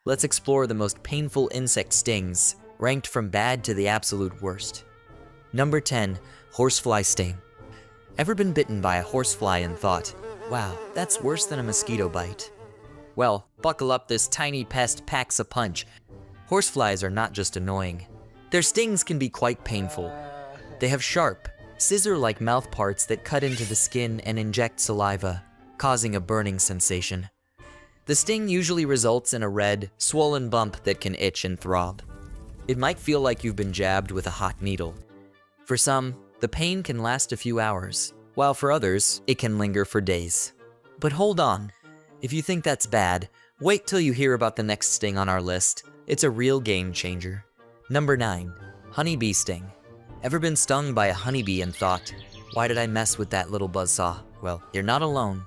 Let's explore the most painful insect stings, ranked from bad to the absolute worst. Number 10. Horsefly sting. Ever been bitten by a horsefly and thought, wow, that's worse than a mosquito bite? Well, buckle up, this tiny pest packs a punch. Horseflies are not just annoying. Their stings can be quite painful. They have sharp, scissor-like mouth parts that cut into the skin and inject saliva, causing a burning sensation. The sting usually results in a red, swollen bump that can itch and throb. It might feel like you've been jabbed with a hot needle. For some, the pain can last a few hours, while for others, it can linger for days. But hold on. If you think that's bad, wait till you hear about the next sting on our list. It's a real game changer. Number 9. Honeybee sting. Ever been stung by a honeybee and thought, why did I mess with that little buzzsaw? Well, you're not alone.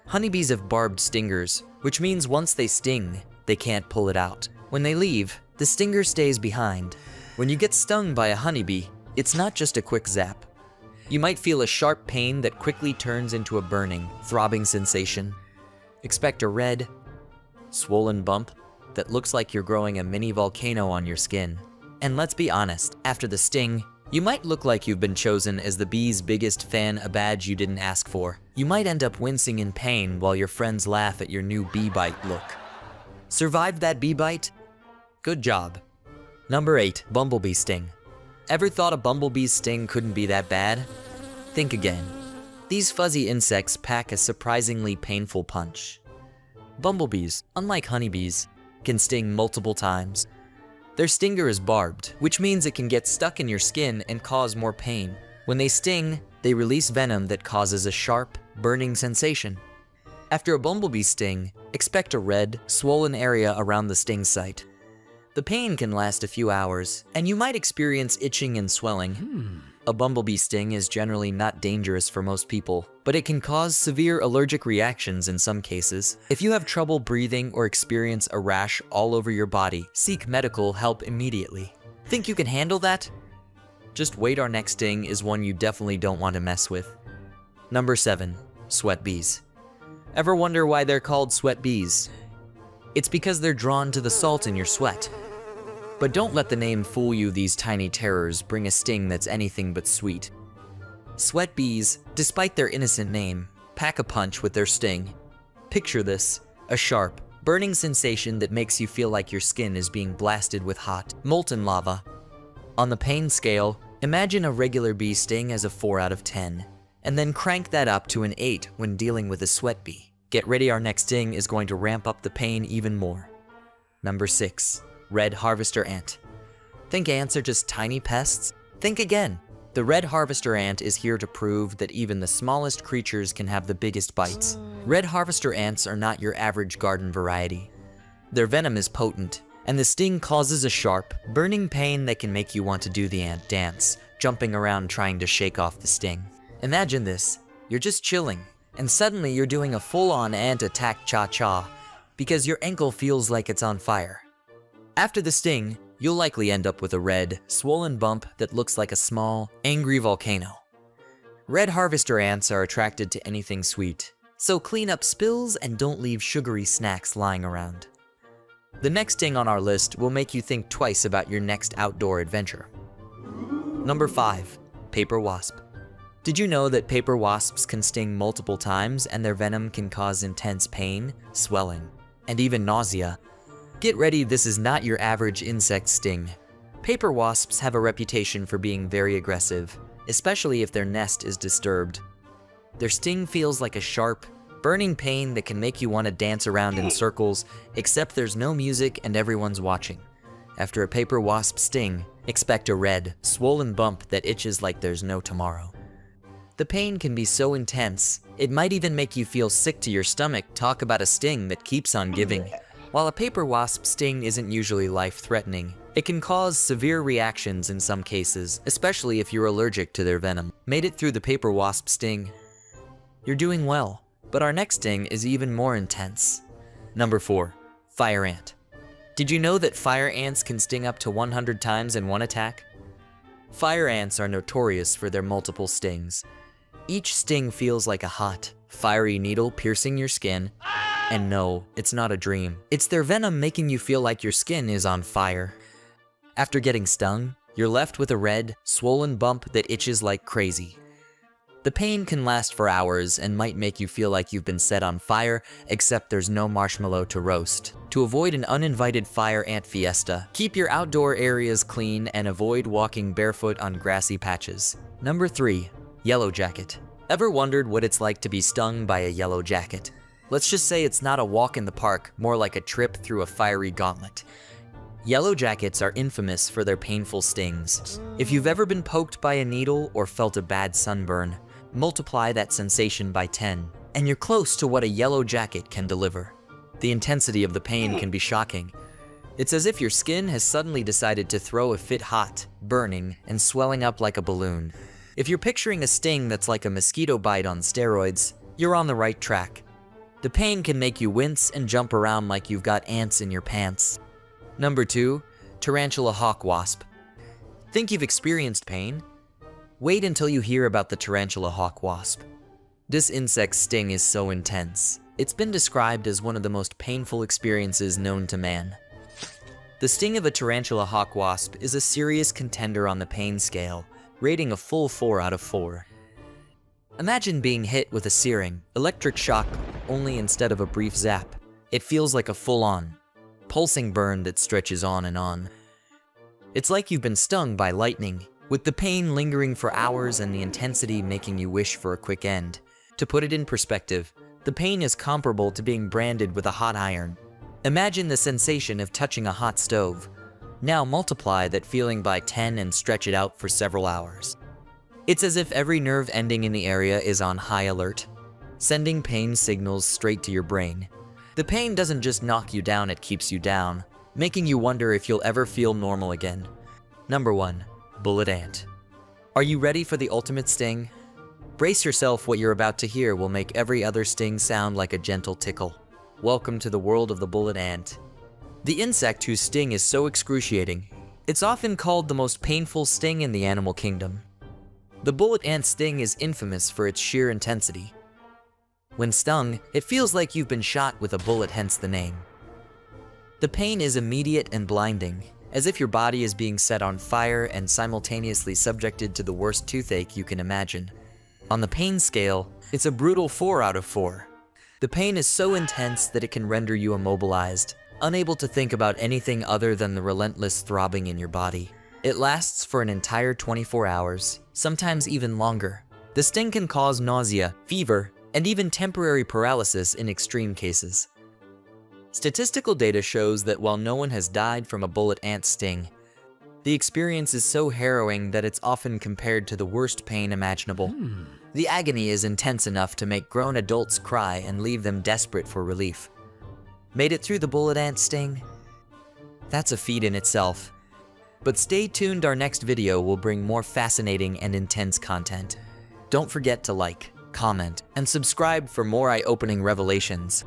Honeybees have barbed stingers, which means once they sting, they can't pull it out. When they leave, the stinger stays behind. When you get stung by a honeybee, it's not just a quick zap. You might feel a sharp pain that quickly turns into a burning, throbbing sensation. Expect a red, swollen bump that looks like you're growing a mini volcano on your skin. And let's be honest, after the sting, you might look like you've been chosen as the bee's biggest fan, a badge you didn't ask for. You might end up wincing in pain while your friends laugh at your new bee bite look. Survived that bee bite? Good job. Number 8. Bumblebee sting. Ever thought a bumblebee's sting couldn't be that bad? Think again. These fuzzy insects pack a surprisingly painful punch. Bumblebees, unlike honeybees, can sting multiple times. Their stinger is barbed, which means it can get stuck in your skin and cause more pain. When they sting, they release venom that causes a sharp, burning sensation. After a bumblebee sting, expect a red, swollen area around the sting site. The pain can last a few hours, and you might experience itching and swelling. A bumblebee sting is generally not dangerous for most people, but it can cause severe allergic reactions in some cases. If you have trouble breathing or experience a rash all over your body, seek medical help immediately. Think you can handle that? Just wait, our next sting is one you definitely don't want to mess with. Number 7. Sweat bees. Ever wonder why they're called sweat bees? It's because they're drawn to the salt in your sweat. But don't let the name fool you. These tiny terrors bring a sting that's anything but sweet. Sweat bees, despite their innocent name, pack a punch with their sting. Picture this, a sharp, burning sensation that makes you feel like your skin is being blasted with hot, molten lava. On the pain scale, imagine a regular bee sting as a 4 out of 10, and then crank that up to an 8 when dealing with a sweat bee. Get ready, our next sting is going to ramp up the pain even more. Number 6. Red harvester ant. Think ants are just tiny pests? Think again. The red harvester ant is here to prove that even the smallest creatures can have the biggest bites. Red harvester ants are not your average garden variety. Their venom is potent, and the sting causes a sharp, burning pain that can make you want to do the ant dance, jumping around trying to shake off the sting. Imagine this, you're just chilling, and suddenly you're doing a full-on ant attack cha-cha, because your ankle feels like it's on fire. After the sting, you'll likely end up with a red, swollen bump that looks like a small, angry volcano. Red harvester ants are attracted to anything sweet, so clean up spills and don't leave sugary snacks lying around. The next sting on our list will make you think twice about your next outdoor adventure. Number 5. Paper wasp. Did you know that paper wasps can sting multiple times and their venom can cause intense pain, swelling, and even nausea? Get ready, this is not your average insect sting. Paper wasps have a reputation for being very aggressive, especially if their nest is disturbed. Their sting feels like a sharp, burning pain that can make you want to dance around in circles, except there's no music and everyone's watching. After a paper wasp sting, expect a red, swollen bump that itches like there's no tomorrow. The pain can be so intense, it might even make you feel sick to your stomach. Talk about a sting that keeps on giving. While a paper wasp sting isn't usually life-threatening, it can cause severe reactions in some cases, especially if you're allergic to their venom. Made it through the paper wasp sting? You're doing well, but our next sting is even more intense. Number 4. Fire ant. Did you know that fire ants can sting up to 100 times in one attack? Fire ants are notorious for their multiple stings. Each sting feels like a hot, fiery needle piercing your skin. And no, it's not a dream. It's their venom making you feel like your skin is on fire. After getting stung, you're left with a red, swollen bump that itches like crazy. The pain can last for hours and might make you feel like you've been set on fire, except there's no marshmallow to roast. To avoid an uninvited fire ant fiesta, keep your outdoor areas clean and avoid walking barefoot on grassy patches. Number 3. Yellow jacket. Ever wondered what it's like to be stung by a yellow jacket? Let's just say it's not a walk in the park, more like a trip through a fiery gauntlet. Yellow jackets are infamous for their painful stings. If you've ever been poked by a needle or felt a bad sunburn, multiply that sensation by 10, and you're close to what a yellow jacket can deliver. The intensity of the pain can be shocking. It's as if your skin has suddenly decided to throw a fit, hot, burning, and swelling up like a balloon. If you're picturing a sting that's like a mosquito bite on steroids, you're on the right track. The pain can make you wince and jump around like you've got ants in your pants. Number 2. Tarantula hawk wasp. Think you've experienced pain? Wait until you hear about the tarantula hawk wasp. This insect's sting is so intense. It's been described as one of the most painful experiences known to man. The sting of a tarantula hawk wasp is a serious contender on the pain scale, rating a full 4 out of 4. Imagine being hit with a searing, electric shock, only instead of a brief zap. It feels like a full-on, pulsing burn that stretches on and on. It's like you've been stung by lightning, with the pain lingering for hours and the intensity making you wish for a quick end. To put it in perspective, the pain is comparable to being branded with a hot iron. Imagine the sensation of touching a hot stove. Now multiply that feeling by 10 and stretch it out for several hours. It's as if every nerve ending in the area is on high alert, sending pain signals straight to your brain. The pain doesn't just knock you down, it keeps you down, making you wonder if you'll ever feel normal again. Number 1. Bullet ant. Are you ready for the ultimate sting? Brace yourself, what you're about to hear will make every other sting sound like a gentle tickle. Welcome to the world of the bullet ant. The insect whose sting is so excruciating, it's often called the most painful sting in the animal kingdom. The bullet ant sting is infamous for its sheer intensity. When stung, it feels like you've been shot with a bullet, hence the name. The pain is immediate and blinding, as if your body is being set on fire and simultaneously subjected to the worst toothache you can imagine. On the pain scale, it's a brutal 4 out of 4. The pain is so intense that it can render you immobilized, unable to think about anything other than the relentless throbbing in your body. It lasts for an entire 24 hours, sometimes even longer. The sting can cause nausea, fever, and even temporary paralysis in extreme cases. Statistical data shows that while no one has died from a bullet ant sting, the experience is so harrowing that it's often compared to the worst pain imaginable. The agony is intense enough to make grown adults cry and leave them desperate for relief. Made it through the bullet ant sting? That's a feat in itself. But stay tuned, our next video will bring more fascinating and intense content. Don't forget to like, comment, and subscribe for more eye-opening revelations.